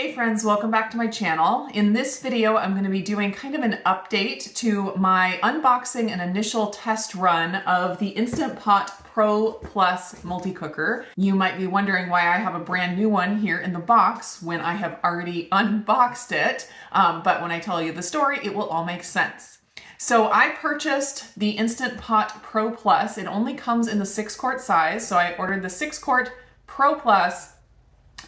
Hey friends, welcome back to my channel. In this video, I'm going to be doing kind of an update to my unboxing and initial test run of the Instant Pot Pro Plus multi-cooker. You might be wondering why I have a brand new one here in the box when I have already unboxed it, but when I tell you the story, it will all make sense. So I purchased the Instant Pot Pro Plus. It only comes in the 6-quart size, so I ordered the 6-quart Pro Plus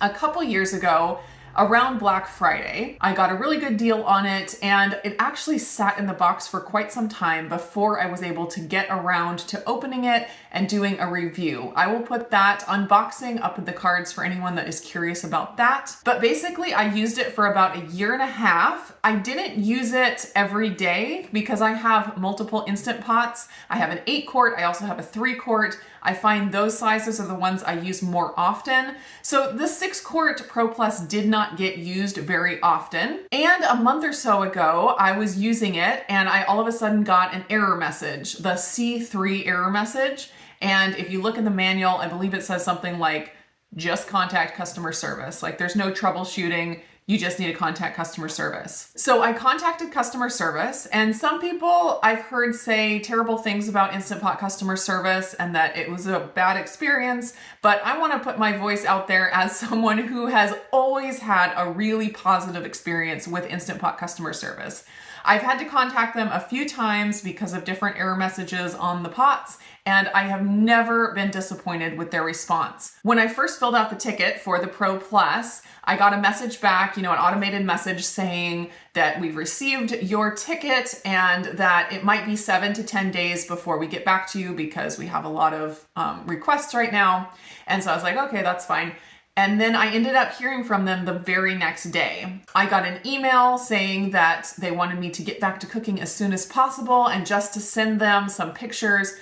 a couple years ago around Black Friday. I got a really good deal on it, and it actually sat in the box for quite some time before I was able to get around to opening it and doing a review. I will put that unboxing up in the cards for anyone that is curious about that. But basically, I used it for about a year and a half. I didn't use it every day because I have multiple Instant Pots. I have an 8-quart, I also have a 3-quart. I find those sizes are the ones I use more often. So the 6-quart Pro Plus did not get used very often. And a month or so ago, I was using it and I all of a sudden got an error message, the C3 error message. And if you look in the manual, I believe it says something like, just contact customer service. Like there's no troubleshooting. You just need to contact customer service. So I contacted customer service, and some people I've heard say terrible things about Instant Pot customer service and that it was a bad experience, but I want to put my voice out there as someone who has always had a really positive experience with Instant Pot customer service. I've had to contact them a few times because of different error messages on the pots, and I have never been disappointed with their response. When I first filled out the ticket for the Pro Plus, I got a message back, an automated message saying that we've received your ticket and that it might be 7 to 10 days before we get back to you because we have a lot of requests right now. And so I was like, okay, that's fine. And then I ended up hearing from them the very next day. I got an email saying that they wanted me to get back to cooking as soon as possible and just to send them some pictures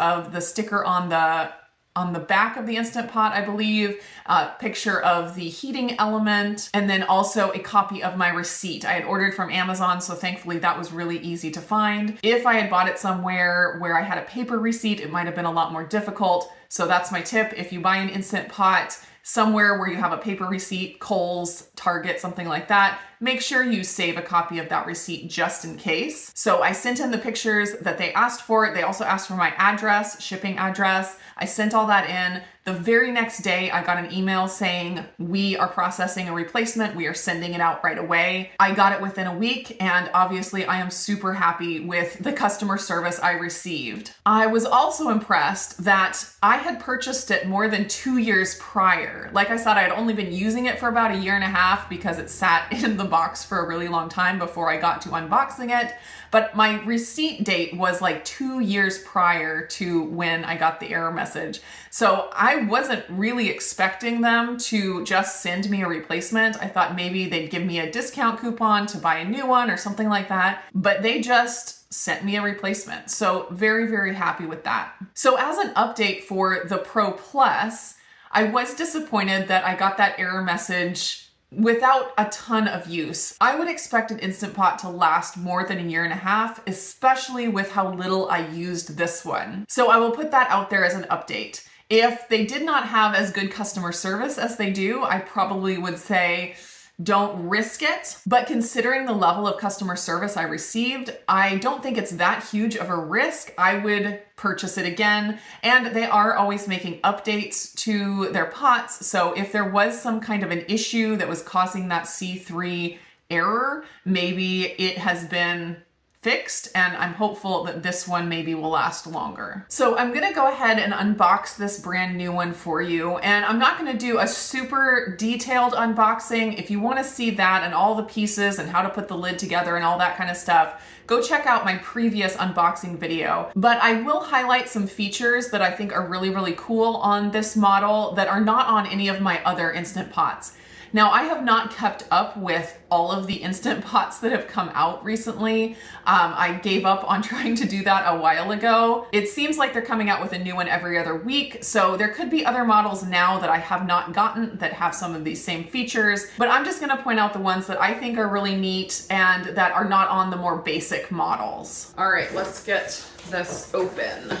of the sticker on the back of the Instant Pot, I believe, a picture of the heating element, and then also a copy of my receipt. I had ordered from Amazon, so thankfully that was really easy to find. If I had bought it somewhere where I had a paper receipt, it might have been a lot more difficult. So that's my tip. If you buy an Instant Pot somewhere where you have a paper receipt, Kohl's, Target, something like that, make sure you save a copy of that receipt just in case. So I sent in the pictures that they asked for. They also asked for my address, shipping address. I sent all that in. The very next day, I got an email saying, we are processing a replacement. We are sending it out right away. I got it within a week, and obviously I am super happy with the customer service I received. I was also impressed that I had purchased it more than 2 years prior. Like I said, I had only been using it for about a year and a half because it sat in the box for a really long time before I got to unboxing it. But my receipt date was like 2 years prior to when I got the error message. So I wasn't really expecting them to just send me a replacement. I thought maybe they'd give me a discount coupon to buy a new one or something like that. But they just sent me a replacement. So very, very happy with that. So as an update for the Pro Plus, I was disappointed that I got that error message without a ton of use. I would expect an Instant Pot to last more than a year and a half, especially with how little I used this one. So I will put that out there as an update. If they did not have as good customer service as they do, I probably would say, don't risk it. But considering the level of customer service I received, I don't think it's that huge of a risk. I would purchase it again. And they are always making updates to their pots. So if there was some kind of an issue that was causing that C3 error, maybe it has been fixed, and I'm hopeful that this one maybe will last longer. So I'm gonna go ahead and unbox this brand new one for you, and I'm not gonna do a super detailed unboxing. If you wanna see that and all the pieces and how to put the lid together and all that kind of stuff, go check out my previous unboxing video. But I will highlight some features that I think are really, really cool on this model that are not on any of my other Instant Pots. Now, I have not kept up with all of the Instant Pots that have come out recently. I gave up on trying to do that a while ago. It seems like they're coming out with a new one every other week, so there could be other models now that I have not gotten that have some of these same features, but I'm just gonna point out the ones that I think are really neat and that are not on the more basic models. All right, let's get this open.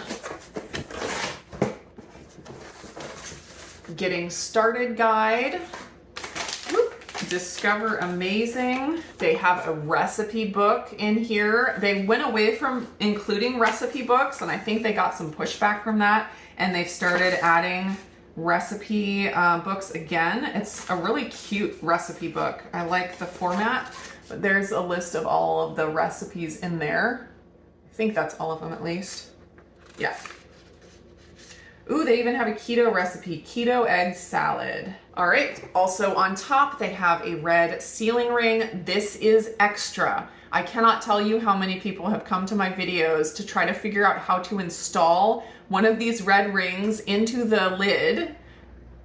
Getting started guide. Discover Amazing. They have a recipe book in here. They went away from including recipe books, and I think they got some pushback from that, and they've started adding recipe books again. It's a really cute recipe book. I like the format, but there's a list of all of the recipes in there. I think that's all of them at least. Yeah. Ooh, they even have a keto recipe, keto egg salad. All right, also on top, they have a red ceiling ring. This is extra. I cannot tell you how many people have come to my videos to try to figure out how to install one of these red rings into the lid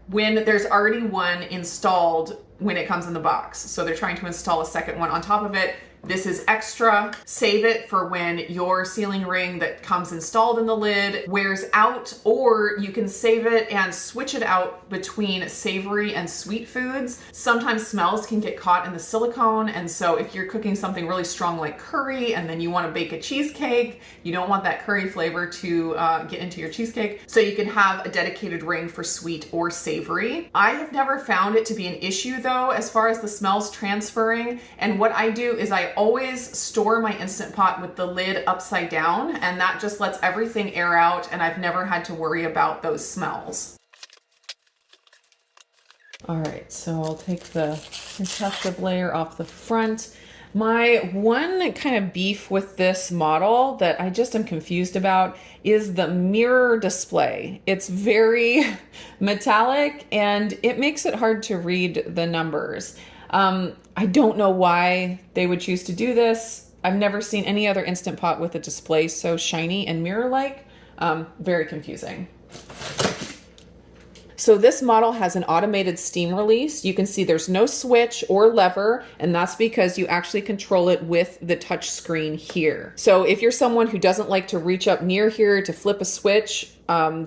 when there's already one installed when it comes in the box. So they're trying to install a second one on top of it. This is extra. Save it for when your ceiling ring that comes installed in the lid wears out, or you can save it and switch it out between savory and sweet foods. Sometimes smells can get caught in the silicone, and so if you're cooking something really strong like curry and then you want to bake a cheesecake, you don't want that curry flavor to get into your cheesecake, so you can have a dedicated ring for sweet or savory. I have never found it to be an issue though as far as the smells transferring, and what I do is I always store my Instant Pot with the lid upside down, and that just lets everything air out, and I've never had to worry about those smells. All right, so I'll take the protective layer off the front. My one kind of beef with this model that I just am confused about is the mirror display. It's very metallic and it makes it hard to read the numbers. I don't know why they would choose to do this. I've never seen any other Instant Pot with a display so shiny and mirror-like. Very confusing. So this model has an automated steam release. You can see there's no switch or lever, and that's because you actually control it with the touch screen here. So if you're someone who doesn't like to reach up near here to flip a switch,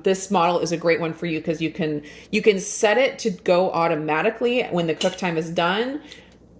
this model is a great one for you because you can set it to go automatically when the cook time is done.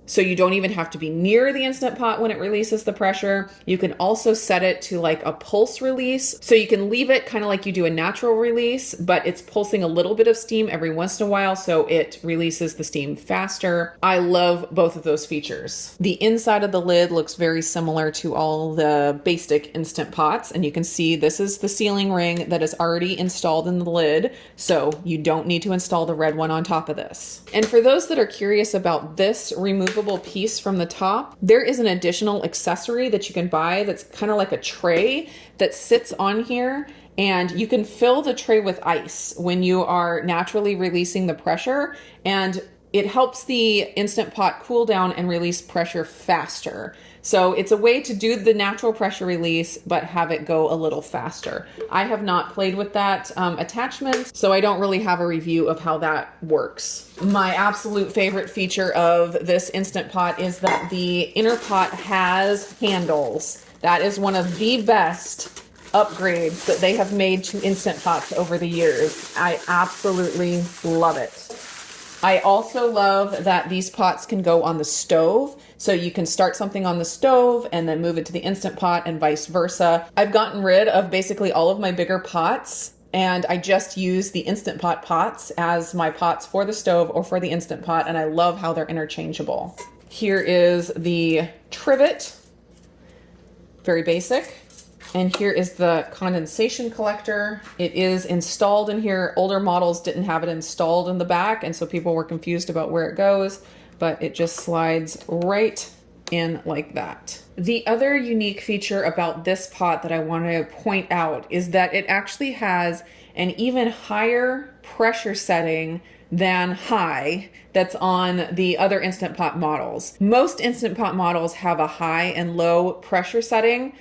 So you don't even have to be near the Instant Pot when it releases the pressure. You can also set it to like a pulse release. So you can leave it kind of like you do a natural release, but it's pulsing a little bit of steam every once in a while, so it releases the steam faster. I love both of those features. The inside of the lid looks very similar to all the basic Instant Pots, and you can see this is the ceiling ring that is already installed in the lid, so you don't need to install the red one on top of this. And for those that are curious about this removable piece from the top, there is an additional accessory that you can buy that's kind of like a tray that sits on here, and you can fill the tray with ice when you are naturally releasing the pressure, and it helps the Instant Pot cool down and release pressure faster. So it's a way to do the natural pressure release, but have it go a little faster. I have not played with that attachment, so I don't really have a review of how that works. My absolute favorite feature of this Instant Pot is that the inner pot has handles. That is one of the best upgrades that they have made to Instant Pots over the years. I absolutely love it. I also love that these pots can go on the stove. So you can start something on the stove and then move it to the Instant Pot and vice versa. I've gotten rid of basically all of my bigger pots, and I just use the Instant Pot pots as my pots for the stove or for the Instant Pot, and I love how they're interchangeable. Here is the trivet, very basic. And here is the condensation collector. It is installed in here. Older models didn't have it installed in the back, and so people were confused about where it goes, but it just slides right in like that. The other unique feature about this pot that I want to point out is that it actually has an even higher pressure setting than high that's on the other Instant Pot models. Most Instant Pot models have a high and low pressure setting.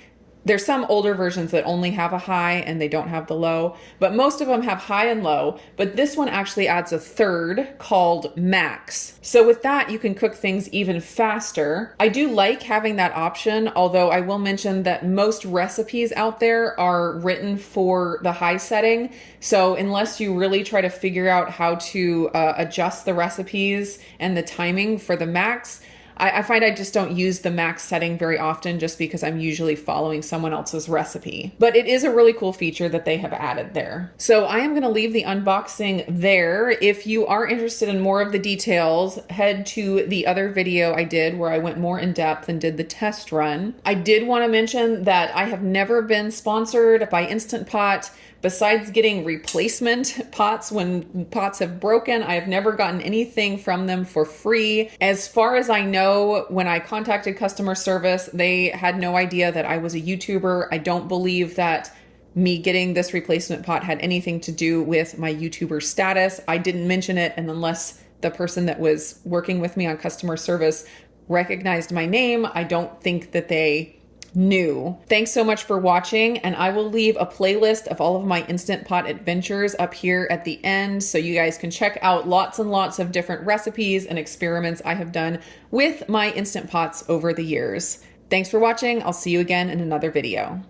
There's some older versions that only have a high and they don't have the low, but most of them have high and low, but this one actually adds a third called max. So with that, you can cook things even faster. I do like having that option, although I will mention that most recipes out there are written for the high setting. So unless you really try to figure out how to adjust the recipes and the timing for the max, I find I just don't use the max setting very often just because I'm usually following someone else's recipe. But it is a really cool feature that they have added there. So I am going to leave the unboxing there. If you are interested in more of the details, head to the other video I did where I went more in depth and did the test run. I did want to mention that I have never been sponsored by Instant Pot. Besides getting replacement pots when pots have broken, I have never gotten anything from them for free. As far as I know, when I contacted customer service, they had no idea that I was a YouTuber. I don't believe that me getting this replacement pot had anything to do with my YouTuber status. I didn't mention it, and unless the person that was working with me on customer service recognized my name, I don't think that they knew. Thanks so much for watching, and I will leave a playlist of all of my Instant Pot adventures up here at the end so you guys can check out lots and lots of different recipes and experiments I have done with my Instant Pots over the years. Thanks for watching. I'll see you again in another video.